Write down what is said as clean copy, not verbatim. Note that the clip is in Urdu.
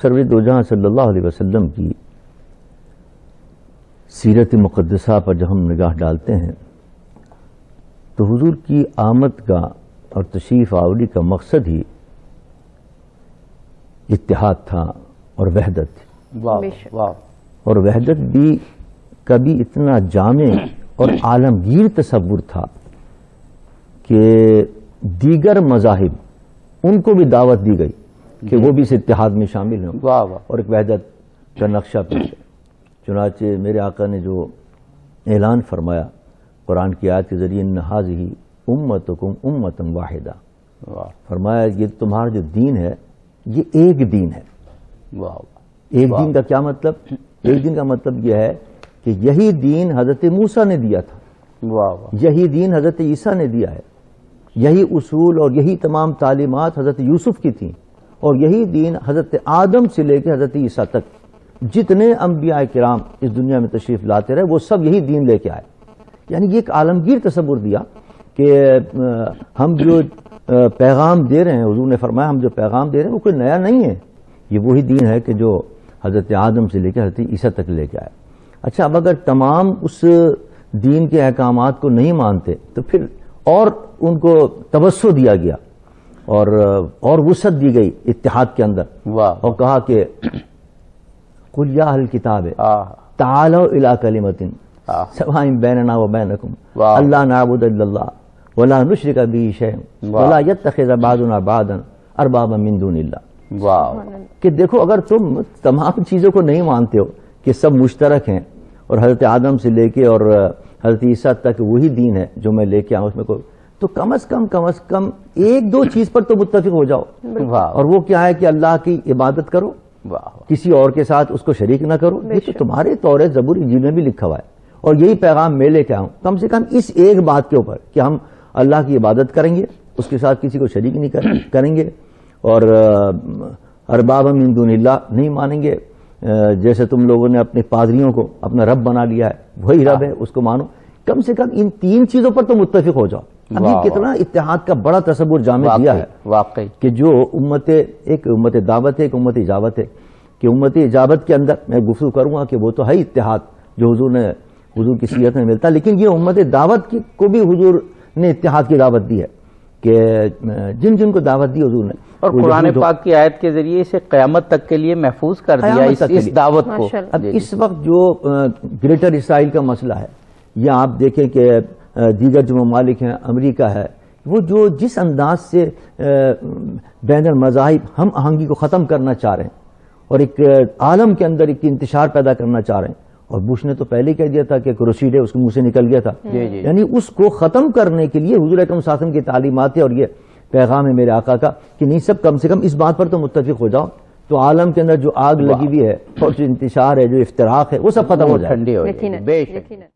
سرور دو جہاں صلی اللہ علیہ وسلم کی سیرت مقدسہ پر جب ہم نگاہ ڈالتے ہیں تو حضور کی آمد کا اور تشریف آوری کا مقصد ہی اتحاد تھا اور وحدت تھی۔ اور وحدت بھی کبھی اتنا جامع اور عالمگیر تصور تھا کہ دیگر مذاہب ان کو بھی دعوت دی گئی کہ وہ بھی اس اتحاد میں شامل ہوں اور ایک وحدت کا نقشہ پیش ہے۔ چنانچہ میرے آقا نے جو اعلان فرمایا قرآن کی آیت کے ذریعے ان ھذہ امتکم امۃ واحدہ، فرمایا یہ تمہارا جو دین ہے یہ ایک دین ہے۔ ایک دین کا کیا مطلب؟ ایک دین کا مطلب یہ ہے کہ یہی دین حضرت موسیٰ نے دیا تھا، یہی دین حضرت عیسیٰ نے دیا ہے، یہی اصول اور یہی تمام تعلیمات حضرت یوسف کی تھیں، اور یہی دین حضرت آدم سے لے کے حضرت عیسیٰ تک جتنے انبیاء کرام اس دنیا میں تشریف لاتے رہے وہ سب یہی دین لے کے آئے۔ یعنی یہ ایک عالمگیر تصور دیا کہ ہم جو پیغام دے رہے ہیں، حضور نے فرمایا ہم جو پیغام دے رہے ہیں وہ کوئی نیا نہیں ہے، یہ وہی دین ہے کہ جو حضرت آدم سے لے کے حضرت عیسیٰ تک لے کے آئے۔ اچھا، اب اگر تمام اس دین کے احکامات کو نہیں مانتے تو پھر اور ان کو توسع دیا گیا اور وسعت دی گئی اتحاد کے اندر، اور کہا کہ قل یا اہل الکتاب تعالوا الی کلمۃ سواء بیننا وبینکم الا نعبد الا اللہ ولا نشرک به شیئا ولا یتخذ بعضنا بعضا اربابا من دون اللہ۔ کہ دیکھو، اگر تم تمام چیزوں کو نہیں مانتے ہو کہ سب مشترک ہیں اور حضرت آدم سے لے کے اور حضرت عیسیٰ تک وہی دین ہے جو میں لے کے آؤں، اس میں کوئی تو کم از کم ایک دو چیز پر تو متفق ہو جاؤ، اور وہ کیا ہے کہ اللہ کی عبادت کرو، کسی اور کے ساتھ اس کو شریک نہ کرو۔ یہ تو تمہارے تورات زبور انجیل میں بھی لکھا ہوا ہے، اور یہی پیغام میں لے کے آؤں۔ کم سے کم اس ایک بات کے اوپر کہ ہم اللہ کی عبادت کریں گے، اس کے ساتھ کسی کو شریک نہیں کریں گے، اور ارباب من دون اللہ نہیں مانیں گے۔ جیسے تم لوگوں نے اپنے پادریوں کو اپنا رب بنا لیا ہے، وہی رب ہے، اس کو مانو۔ کم سے کم ان تین چیزوں پر تو متفق ہو جاؤ۔ اب یہ کتنا اتحاد کا بڑا تصور جامع دیا ہے واقعی کہ جو ایک امت دعوت ہے، ایک امت اجابت ہے، کہ امت اجابت کے اندر میں گفتگو کروں گا کہ وہ تو ہے اتحاد جو حضور کی سیرت میں ملتا، لیکن یہ امت دعوت کو بھی حضور نے اتحاد کی دعوت دی ہے کہ جن کو دعوت دی حضور نے، اور قرآن پاک کی آیت کے ذریعے اسے قیامت تک کے لیے محفوظ کر دیا اس دعوت کو۔ اب اس وقت جو گریٹر اسرائیل کا مسئلہ ہے، یا آپ دیکھیں کہ دیگر جو ممالک ہیں، امریکہ ہے، وہ جو جس انداز سے بین المذاہب ہم آہنگی کو ختم کرنا چاہ رہے ہیں اور ایک عالم کے اندر ایک انتشار پیدا کرنا چاہ رہے ہیں، اور بش نے تو پہلے کہہ دیا تھا کہ کروسیڈ ہے، اس کے منہ سے نکل گیا تھا، یعنی اس کو ختم کرنے کے لیے حضور اکرم صلی اللہ علیہ وسلم کی تعلیمات ہے، اور یہ پیغام ہے میرے آقا کا کہ نہیں، سب کم سے کم اس بات پر تو متفق ہو جاؤ، تو عالم کے اندر جو آگ لگی ہوئی ہے اور جو انتشار ہے، جو افتراق ہے، وہ سب ختم ہو جائے، ٹھنڈی ہو جائے۔